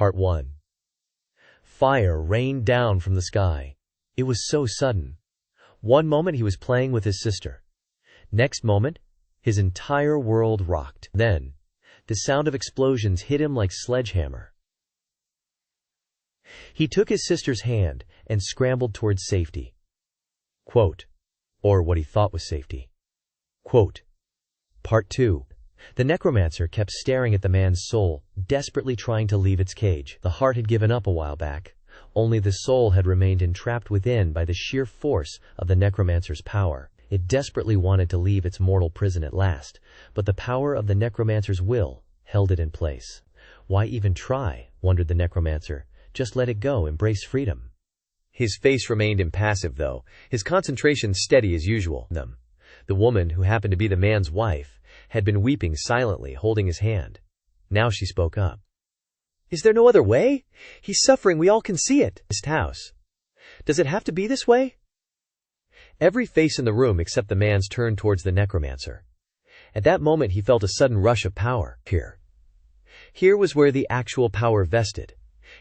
Part 1. Fire rained down from the sky. It was so sudden. One moment he was playing with his sister. Next moment, his entire world rocked. Then, the sound of explosions hit him like sledgehammer. He took his sister's hand and scrambled towards safety. Quote, or what he thought was safety. Quote. Part 2. The Necromancer kept staring at the man's soul, desperately trying to leave its cage. The heart had given up a while back. Only the soul had remained entrapped within by the sheer force of the Necromancer's power. It desperately wanted to leave its mortal prison at last, but the power of the Necromancer's will held it in place. Why even try, wondered the Necromancer. Just let it go, embrace freedom. His face remained impassive, though, his concentration steady as usual. The woman, who happened to be the man's wife, had been weeping silently, holding his hand. Now she spoke up. Is there no other way? He's suffering, we all can see it. This house. Does it have to be this way? Every face in the room except the man's turned towards the Necromancer. At that moment he felt a sudden rush of power. Here was where the actual power vested.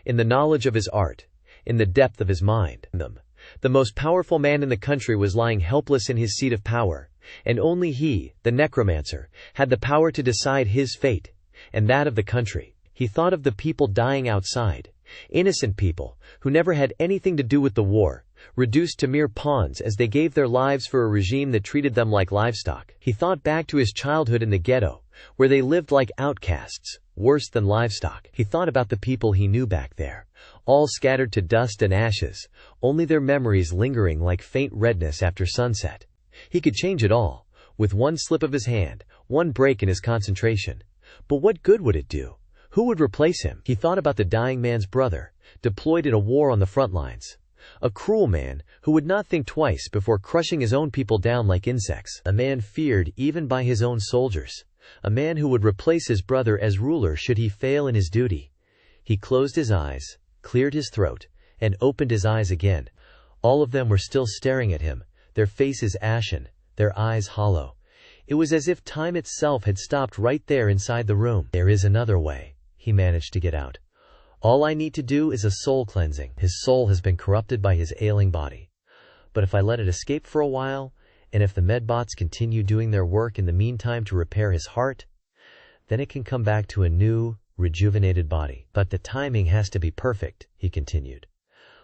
In the knowledge of his art. In the depth of his mind. The most powerful man in the country was lying helpless in his seat of power. And only he, the Necromancer, had the power to decide his fate, and that of the country. He thought of the people dying outside, innocent people, who never had anything to do with the war, reduced to mere pawns as they gave their lives for a regime that treated them like livestock. He thought back to his childhood in the ghetto, where they lived like outcasts, worse than livestock. He thought about the people he knew back there, all scattered to dust and ashes, only their memories lingering like faint redness after sunset. He could change it all, with one slip of his hand, one break in his concentration. But what good would it do? Who would replace him? He thought about the dying man's brother, deployed in a war on the front lines. A cruel man who would not think twice before crushing his own people down like insects. A man feared even by his own soldiers. A man who would replace his brother as ruler should he fail in his duty. He closed his eyes, cleared his throat, and opened his eyes again. All of them were still staring at him, their faces ashen, their eyes hollow. It was as if time itself had stopped right there inside the room. There is another way, he managed to get out. All I need to do is a soul cleansing. His soul has been corrupted by his ailing body. But if I let it escape for a while, and if the medbots continue doing their work in the meantime to repair his heart, then it can come back to a new, rejuvenated body. But the timing has to be perfect, he continued.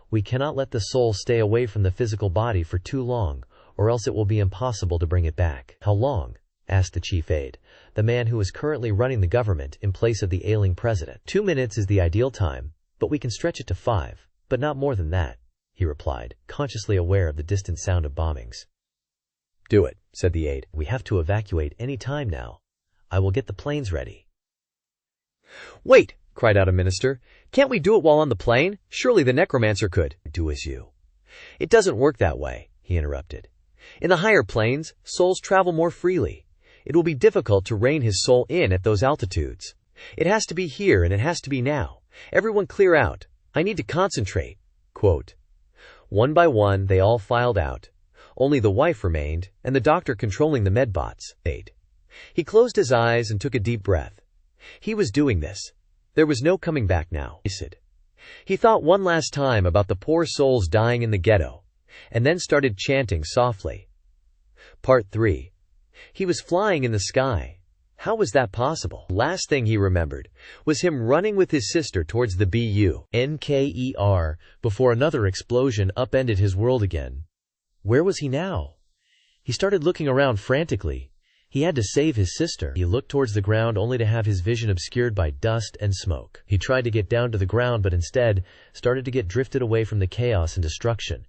We cannot let the soul stay away from the physical body for too long, or else it will be impossible to bring it back. How long? Asked the chief aide, the man who is currently running the government in place of the ailing president. 2 minutes is the ideal time, but we can stretch it to 5, but not more than that, he replied, consciously aware of the distant sound of bombings. Do it, said the aide. We have to evacuate any time now. I will get the planes ready. Wait, cried out a minister. Can't we do it while on the plane? Surely the Necromancer could. Do as you. It doesn't work that way, he interrupted. In the higher planes, souls travel more freely. It will be difficult to rein his soul in at those altitudes. It has to be here and it has to be now. Everyone clear out. I need to concentrate. Quote. One by one, they all filed out. Only the wife remained, and the doctor controlling the medbots. He closed his eyes and took a deep breath. He was doing this. There was no coming back now. He thought one last time about the poor souls dying in the ghetto, and then started chanting softly. Part 3. He was flying in the sky. How was that possible? Last thing he remembered was him running with his sister towards the BUNKER before another explosion upended his world again. Where was he now? He started looking around frantically. He had to save his sister. He looked towards the ground only to have his vision obscured by dust and smoke. He tried to get down to the ground but instead started to get drifted away from the chaos and destruction.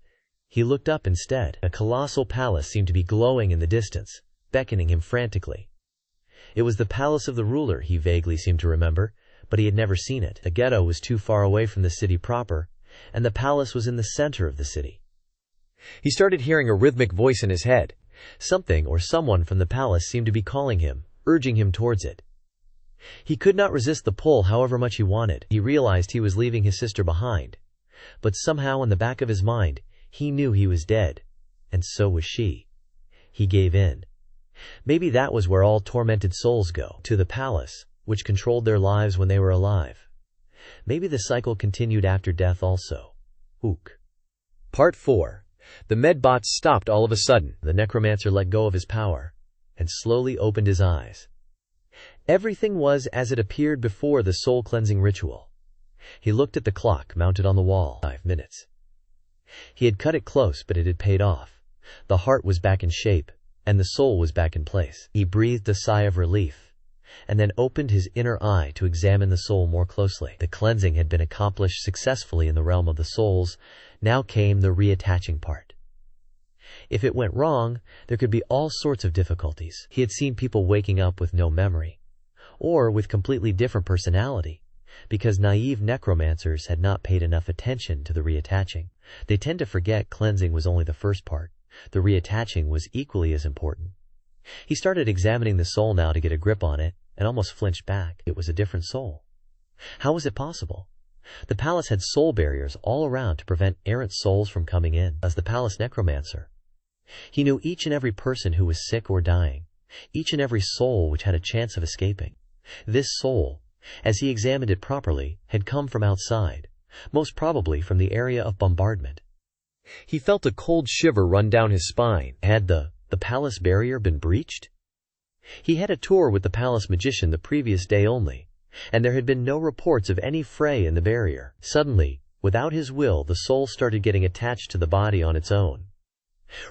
He looked up instead. A colossal palace seemed to be glowing in the distance, beckoning him frantically. It was the palace of the ruler, he vaguely seemed to remember, but he had never seen it. The ghetto was too far away from the city proper, and the palace was in the center of the city. He started hearing a rhythmic voice in his head. Something or someone from the palace seemed to be calling him, urging him towards it. He could not resist the pull however much he wanted. He realized he was leaving his sister behind. But somehow in the back of his mind, he knew he was dead. And so was she. He gave in. Maybe that was where all tormented souls go, to the palace, which controlled their lives when they were alive. Maybe the cycle continued after death also. Ook. Part 4. The medbots stopped all of a sudden. The necromancer let go of his power and slowly opened his eyes. Everything was as it appeared before the soul-cleansing ritual. He looked at the clock mounted on the wall. 5 minutes. He had cut it close, but it had paid off. The heart was back in shape, and the soul was back in place. He breathed a sigh of relief, and then opened his inner eye to examine the soul more closely. The cleansing had been accomplished successfully in the realm of the souls. Now came the reattaching part. If it went wrong, there could be all sorts of difficulties. He had seen people waking up with no memory, or with completely different personality, because naive necromancers had not paid enough attention to the reattaching. They tend to forget cleansing was only the first part. The reattaching was equally as important. He started examining the soul now to get a grip on it, and almost flinched back. It was a different soul. How was it possible? The palace had soul barriers all around to prevent errant souls from coming in. As the palace necromancer, he knew each and every person who was sick or dying, each and every soul which had a chance of escaping. This soul, as he examined it properly, had come from outside, most probably from the area of bombardment. He felt a cold shiver run down his spine. Had the palace barrier been breached? He had a tour with the palace magician the previous day only, and there had been no reports of any fray in the barrier. Suddenly, without his will, the soul started getting attached to the body on its own.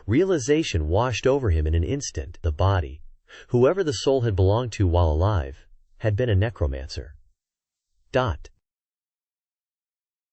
Realization washed over him in an instant. The body, whoever the soul had belonged to while alive, had been a necromancer.